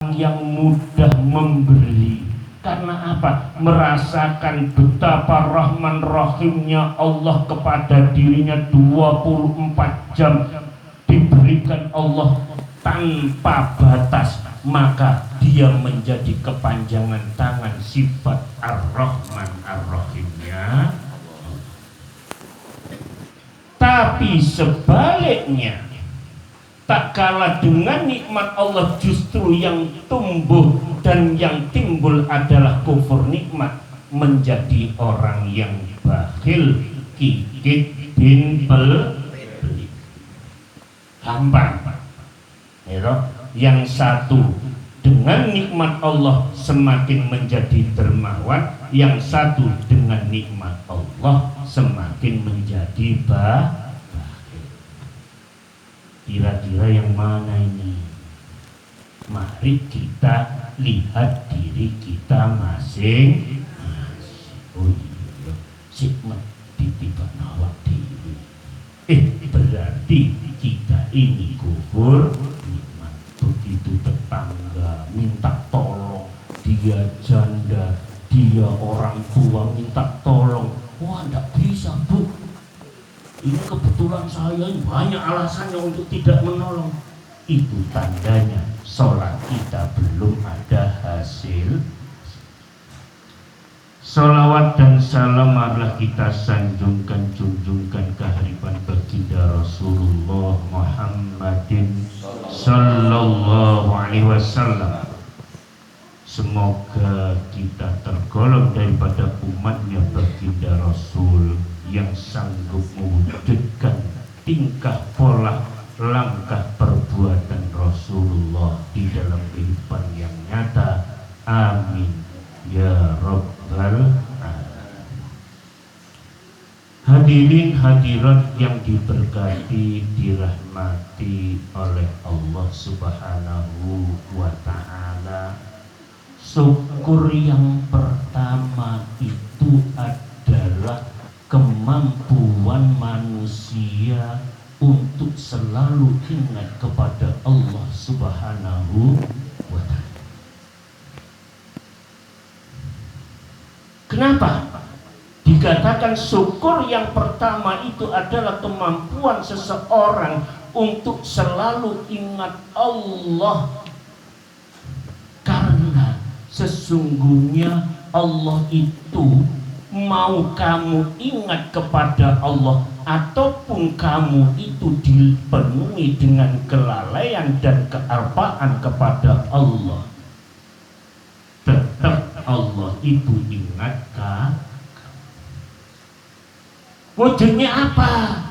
orang yang mudah memberi. Karena apa? Merasakan betapa rahman rahimnya Allah kepada dirinya. 24 jam diberikan Allah tanpa batas, maka dia menjadi kepanjangan tangan sifat ar-rahman ar-rahimnya. Tapi sebaliknya, tak kalah dengan nikmat Allah, justru yang tumbuh dan yang timbul adalah kufur nikmat, menjadi orang yang bakhil, kikit, bin beli, gampang. Yang satu dengan nikmat Allah semakin menjadi dermawan, yang satu dengan nikmat Allah semakin menjadi bakhil. Kira-kira yang mana ini? Mari kita lihat diri kita masing-masing. Oh iya, sikmat ditiba awak diri. Berarti kita ini kufur nikmat. Begitu tetangga minta tolong, dia janda, dia orang tua minta tolong, wah enggak bisa bu, ini kebetulan saya banyak alasannya untuk tidak menolong. Itu tandanya sholat kita belum ada hasil. Salawat dan salam marilah kita sanjungkan, junjungkan kehadiran baginda Rasulullah Muhammadin sallallahu alaihi wasallam. Semoga kita tergolong daripada umatnya baginda Rasul yang sanggup mewujudkan tingkah pola langkah perbuatan Rasulullah di dalam kehidupan yang nyata. Amin ya rabbal alamin. Hadirin hadirat yang diberkati, dirahmati oleh Allah Subhanahu wa ta'ala, syukur yang pertama itu adalah kemampuan manusia untuk selalu ingat kepada Allah Subhanahu wa ta'ala. Kenapa? Dikatakan syukur yang pertama itu adalah kemampuan seseorang untuk selalu ingat Allah. Karena sesungguhnya Allah itu mau kamu ingat kepada Allah ataupun kamu itu dipenuhi dengan kelalaian dan kealpaan kepada Allah, tetap Allah itu ingatkan. Wujudnya apa?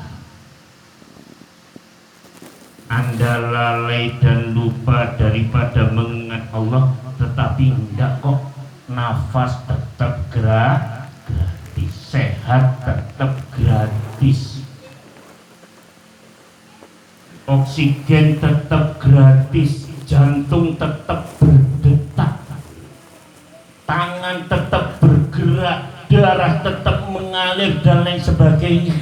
Anda lalai dan lupa daripada mengingat Allah, tetapi enggak kok, nafas tetap gratis, sehat tetap gratis, oksigen tetap gratis, jantung tetap berdetak, tangan tetap bergerak, darah tetap mengalir dan lain sebagainya.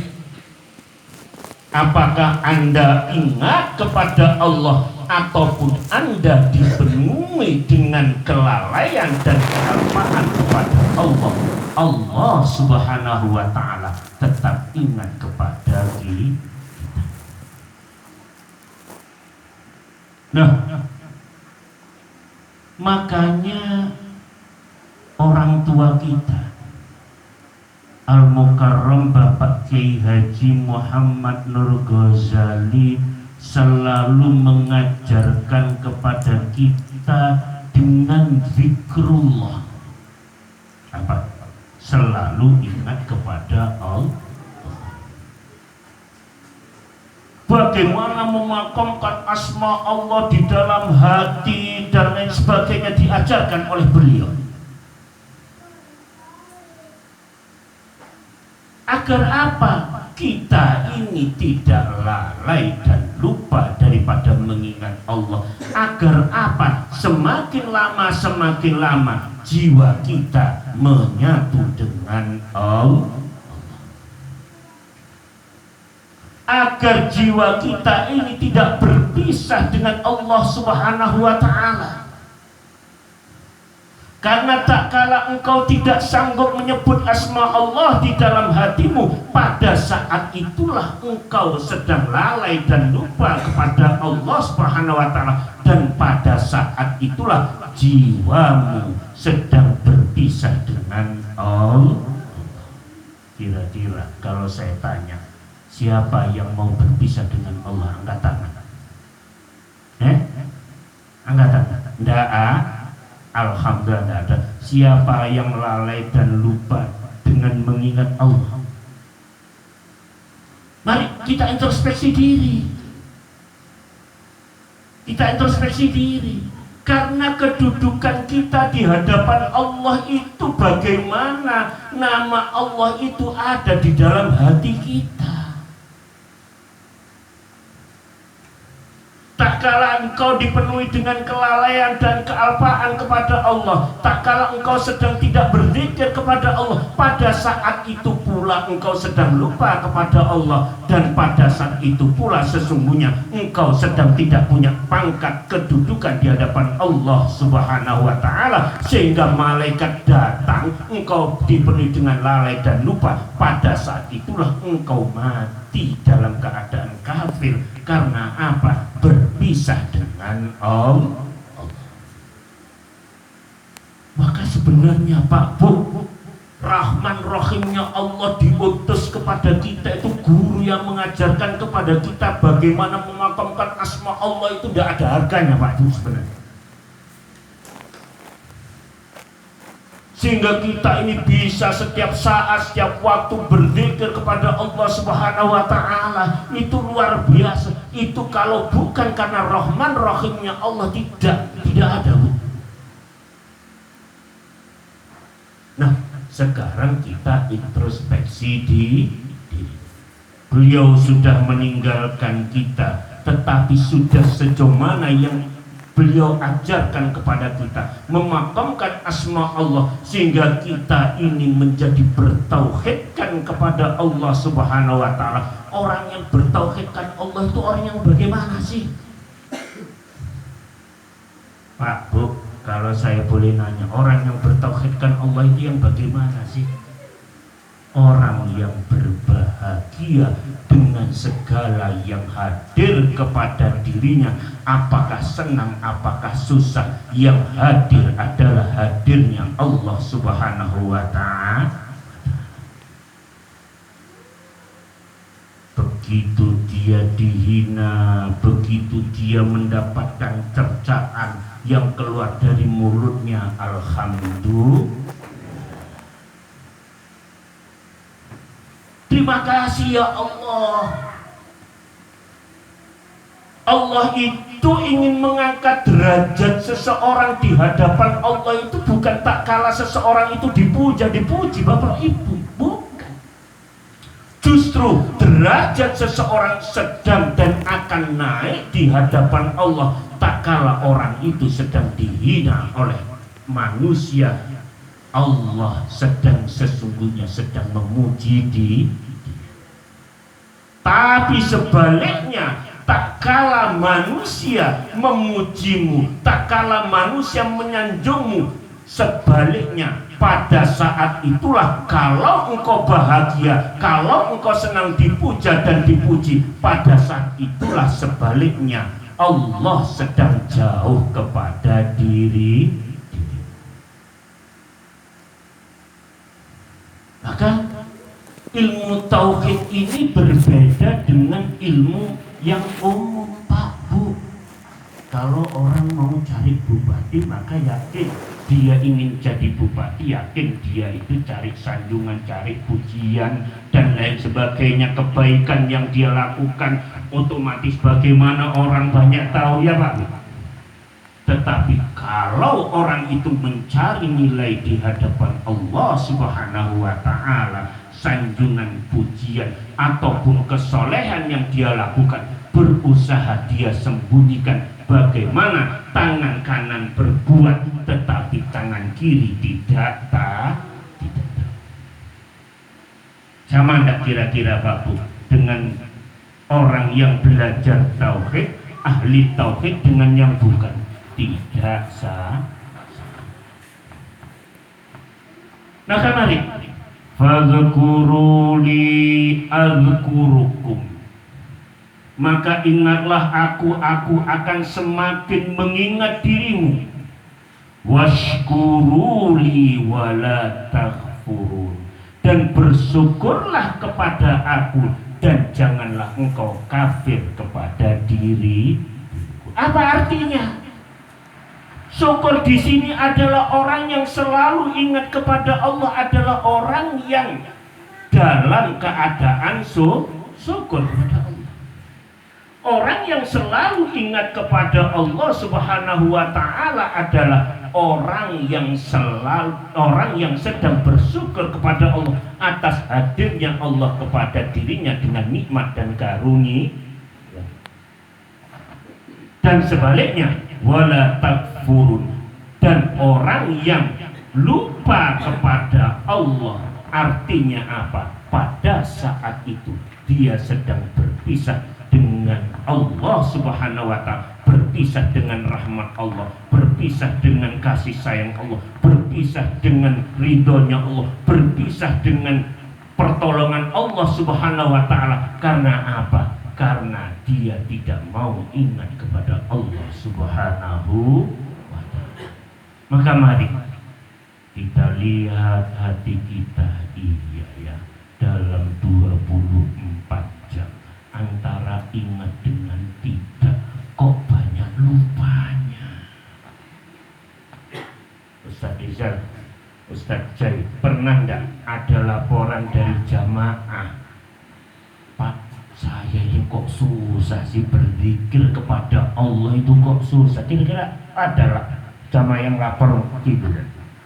Apakah Anda ingat kepada Allah ataupun Anda dipenuhi dengan kelalaian dan kealpaan kepada Allah? Allah Subhanahu wa ta'ala tetap ingat kepada kita. Nah, makanya orang tua kita Al-Mukarram Bapak Kiai Haji Muhammad Nur Ghazali selalu mengajarkan kepada kita dengan zikrullah. Apa? Selalu ingat kepada Allah. Bagaimana memakamkan asma Allah di dalam hati dan lain sebagainya diajarkan oleh beliau. Agar apa? Kita ini tidak lalai dan lupa daripada mengingat Allah. Agar apa? Semakin lama jiwa kita menyatu dengan Allah. Agar jiwa kita ini tidak berpisah dengan Allah Subhanahu wa ta'ala. Karena tak kala engkau tidak sanggup menyebut asma Allah di dalam hatimu, pada saat itulah engkau sedang lalai dan lupa kepada Allah Subhanahu wa Ta'ala, dan pada saat itulah jiwamu sedang berpisah dengan Allah. Kira-kira kalau saya tanya, siapa yang mau berpisah dengan Allah? Angkat tangan. Angkat tangan. Nggak Alhamdulillah tidak ada. Siapa yang lalai dan lupa dengan mengingat Allah? Mari kita introspeksi diri. Kita introspeksi diri. Karena kedudukan kita di hadapan Allah itu bagaimana? Nama Allah itu ada di dalam hati kita. Tak kala engkau dipenuhi dengan kelalaian dan kealpaan kepada Allah, tak kala engkau sedang tidak berzikir kepada Allah, pada saat itu pula engkau sedang lupa kepada Allah, dan pada saat itu pula sesungguhnya engkau sedang tidak punya pangkat kedudukan di hadapan Allah Subhanahu wa Ta'ala, sehingga malaikat datang, engkau dipenuhi dengan lalai dan lupa. Pada saat itulah engkau mati dalam keadaan kafir. Karena apa? Berpisah dengan Allah. Maka sebenarnya Pak Bu, Rahman Rahimnya Allah diutus kepada kita itu guru yang mengajarkan kepada kita bagaimana memakamkan asma Allah itu tidak ada harganya Pak Bu sebenarnya. Sehingga kita ini bisa setiap saat, setiap waktu berzikir kepada Allah Subhanahu wa Ta'ala. Itu luar biasa. Itu kalau bukan karena Rahman Rahimnya Allah, tidak ada. Nah, sekarang kita introspeksi diri. Beliau sudah meninggalkan kita, tetapi sudah sejauh mana yang beliau ajarkan kepada kita memakamkan asma Allah, sehingga kita ini menjadi bertauhidkan kepada Allah Subhanahu wa Ta'ala. Orang yang bertauhidkan Allah itu orang yang bagaimana sih? Pak Bu, kalau saya boleh nanya, orang yang bertauhidkan Allah itu yang bagaimana sih? Orang yang berbahagia dengan segala yang hadir kepada dirinya, apakah senang, apakah susah, yang hadir adalah hadirnya Allah Subhanahu wa Ta'ala. Begitu dia dihina, begitu dia mendapatkan cercaan yang keluar dari mulutnya, alhamdulillah. Terima kasih ya Allah. Allah itu ingin mengangkat derajat seseorang di hadapan Allah itu bukan tak kala seseorang itu dipuji Bapak Ibu, bukan. Justru derajat seseorang sedang dan akan naik di hadapan Allah tak kala orang itu sedang dihina oleh manusia. Allah sesungguhnya sedang memuji tapi sebaliknya, tak kala manusia memujimu, tak kala manusia menyanjungmu, sebaliknya pada saat itulah kalau engkau bahagia, kalau engkau senang dipuja dan dipuji, pada saat itulah sebaliknya Allah sedang jauh kepada diri. Maka ilmu tauhid ini berbeda dengan ilmu yang umum Pak Bu. Kalau orang mau cari bupati, maka yakin dia ingin jadi bupati, yakin dia itu cari sanjungan, cari pujian dan lain sebagainya, kebaikan yang dia lakukan otomatis bagaimana orang banyak tahu ya Pak Bu. Tetapi kalau orang itu mencari nilai di hadapan Allah Subhanahu wa Ta'ala, sanjungan, pujian ataupun kesolehan yang dia lakukan, berusaha dia sembunyikan. Bagaimana tangan kanan berbuat tetapi tangan kiri tidak tahu. Sama enggak kira-kira Pak Bu dengan orang yang belajar tauhid, ahli tauhid dengan yang bukan? Tidak sah. Maka mari fadhkuruni adzkurukum, maka ingatlah aku akan semakin mengingat dirimu. Washkuruli wala takfurun, dan bersyukurlah kepada aku dan janganlah engkau kafir kepada diri. Apa artinya? Syukur di sini adalah orang yang selalu ingat kepada Allah, adalah orang yang dalam keadaan syukur kepada Allah. Orang yang selalu ingat kepada Allah Subhanahu wa taala adalah orang yang sedang bersyukur kepada Allah atas hadirnya Allah kepada dirinya dengan nikmat dan karunia. Dan sebaliknya, wala takfurun, dan orang yang lupa kepada Allah, artinya apa? Pada saat itu dia sedang berpisah dengan Allah Subhanahu wa ta'ala, berpisah dengan rahmat Allah, berpisah dengan kasih sayang Allah, berpisah dengan ridhonya Allah, berpisah dengan pertolongan Allah Subhanahu wa ta'ala. Karena apa? Karena dia tidak mau ingat kepada Allah Subhanahu wa ta'ala. Maka mari kita lihat hati kita, iya ya, dalam 24 jam antara ingat dengan tidak, kok banyak lupanya. Ustaz Izal, Ustaz Jai, pernah enggak ada laporan dari jamaah, Pak, saya ini kok susah sih berzikir kepada Allah, itu kok susah. Kira-kira adalah jamaah yang lapor gitu.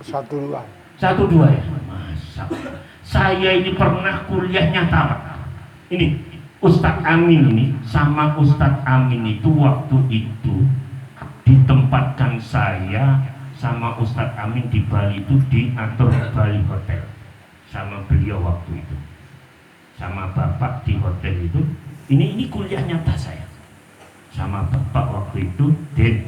Satu dua ya. Masa saya ini pernah kuliahnya tamat. Ini Ustadz Amin ini sama Ustadz Amin itu waktu itu ditempatkan saya sama Ustadz Amin di Bali itu diatur Bali Hotel sama beliau waktu itu, sama bapak di hotel itu. Ini kuliah nyata saya sama bapak waktu itu. Den,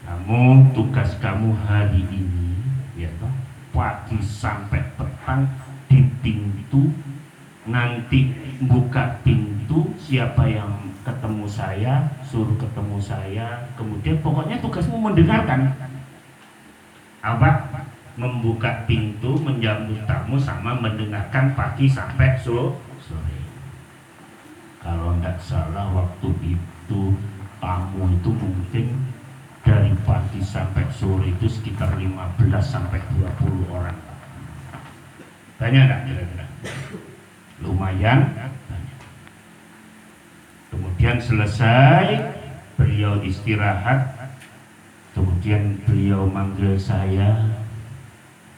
kamu tugas kamu hari ini ya toh, pagi sampai petang di pintu, nanti buka pintu, siapa yang ketemu saya suruh ketemu saya, kemudian pokoknya tugasmu mendengarkan apa, membuka pintu, menjamu tamu, sama mendengarkan pagi sampai sore. Kalau tidak salah waktu itu tamu itu mungkin dari pagi sampai sore itu sekitar 15 sampai 20 orang. Banyak nggak kira-kira? Lumayan banyak. Kemudian selesai, beliau istirahat, kemudian beliau manggil saya,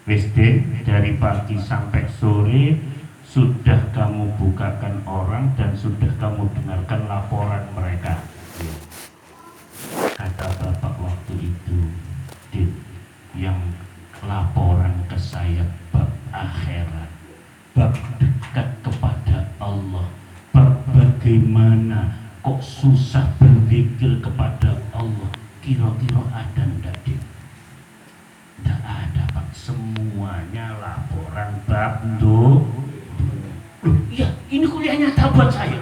Wisden, dari pagi sampai sore sudah kamu bukakan orang dan sudah kamu dengarkan laporan mereka. Kata bapak waktu itu, Dit, yang laporan ke saya bab akhirat, bab dekat kepada Allah, bab bagaimana kok susah berzikir kepada Allah. Kira-kira ada enggak, Dit? Enggak ada, Pak. Semuanya laporan bab do. Iya, ini kuliah nyata buat saya.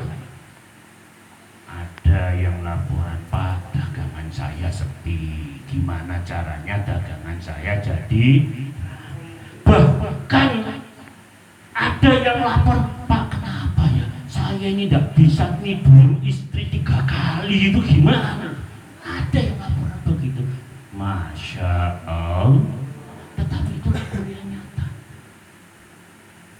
Ada yang laporan, Pak, dagangan saya sepi, gimana caranya dagangan saya jadi. Bahkan ada yang lapor, Pak, kenapa ya saya ini tidak bisa ngibulin istri 3 kali, itu gimana? Ada yang laporan begitu. Masya Allah. Tetapi itu kuliah nyata.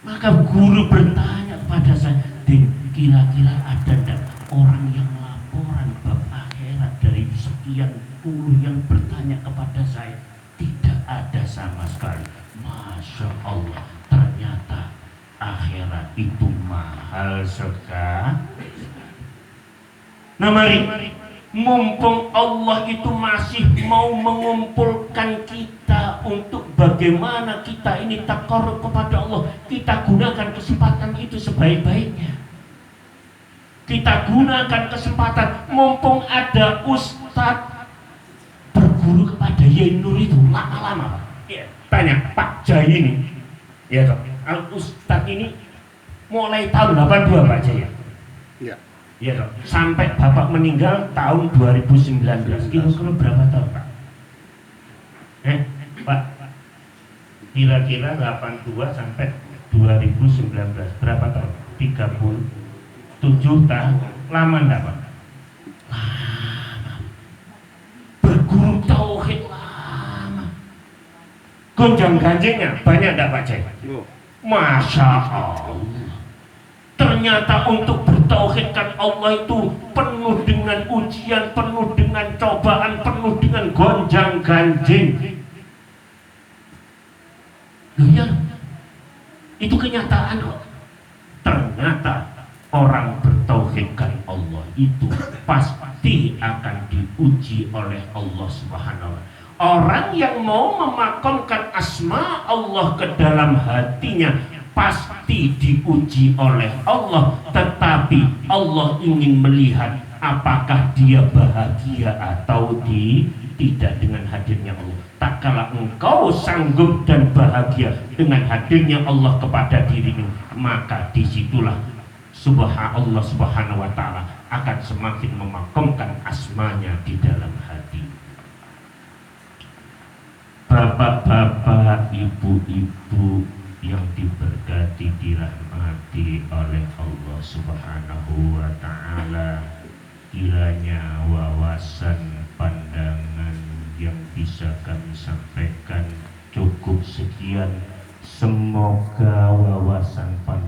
Maka guru bertanya kepada saya, Din, kira-kira ada tidak orang yang laporan bab akhirat dari sekian puluh yang bertanya kepada saya? Tidak ada sama sekali. Masya Allah, ternyata akhirat itu mahal sekali. Nah mari, mumpung Allah itu masih mau mengumpulkan kita untuk bagaimana kita ini taqarrub kepada Allah, kita gunakan kesempatan itu sebaik-baiknya. Kita gunakan kesempatan, mumpung ada ustadz berguru kepada Yai Nur itu lama-lama, ya, tanya Pak Jai ini, ya toh, Al Ustadz ini mulai tahun 82 Pak Jai, Ya. ya toh, sampai Bapak meninggal tahun 2019, kira-kira berapa tahun Pak? Pak, kira-kira 82 sampai 2019 berapa tahun? 37 tahun. Lama enggak Pak? Lama. Berguru tauhid lama. Gonjang ganjingnya banyak enggak Pak Jai? Masya Allah. Ternyata untuk bertauhidkan Allah itu penuh dengan ujian, penuh dengan cobaan, penuh dengan gonjang ganjing. Ya, itu kenyataan kok. Ternyata orang bertauhidkan Allah itu pasti akan diuji oleh Allah Subhanahu wa Ta'ala. Orang yang mau memakamkan asma Allah ke dalam hatinya pasti diuji oleh Allah, tetapi Allah ingin melihat apakah dia bahagia atau tidak dengan hadirnya Allah. Tak kala engkau sanggup dan bahagia dengan hadirnya Allah kepada dirimu, maka disitulah Allah Subhanahu wa Ta'ala akan semakin memakamkan asmanya di dalam hati. Bapak-bapak, ibu-ibu yang diberkati, dirahmati oleh Allah Subhanahu wa Ta'ala, kiranya wawasan pandangan yang bisa kami sampaikan cukup sekian. Semoga wawasan pandangan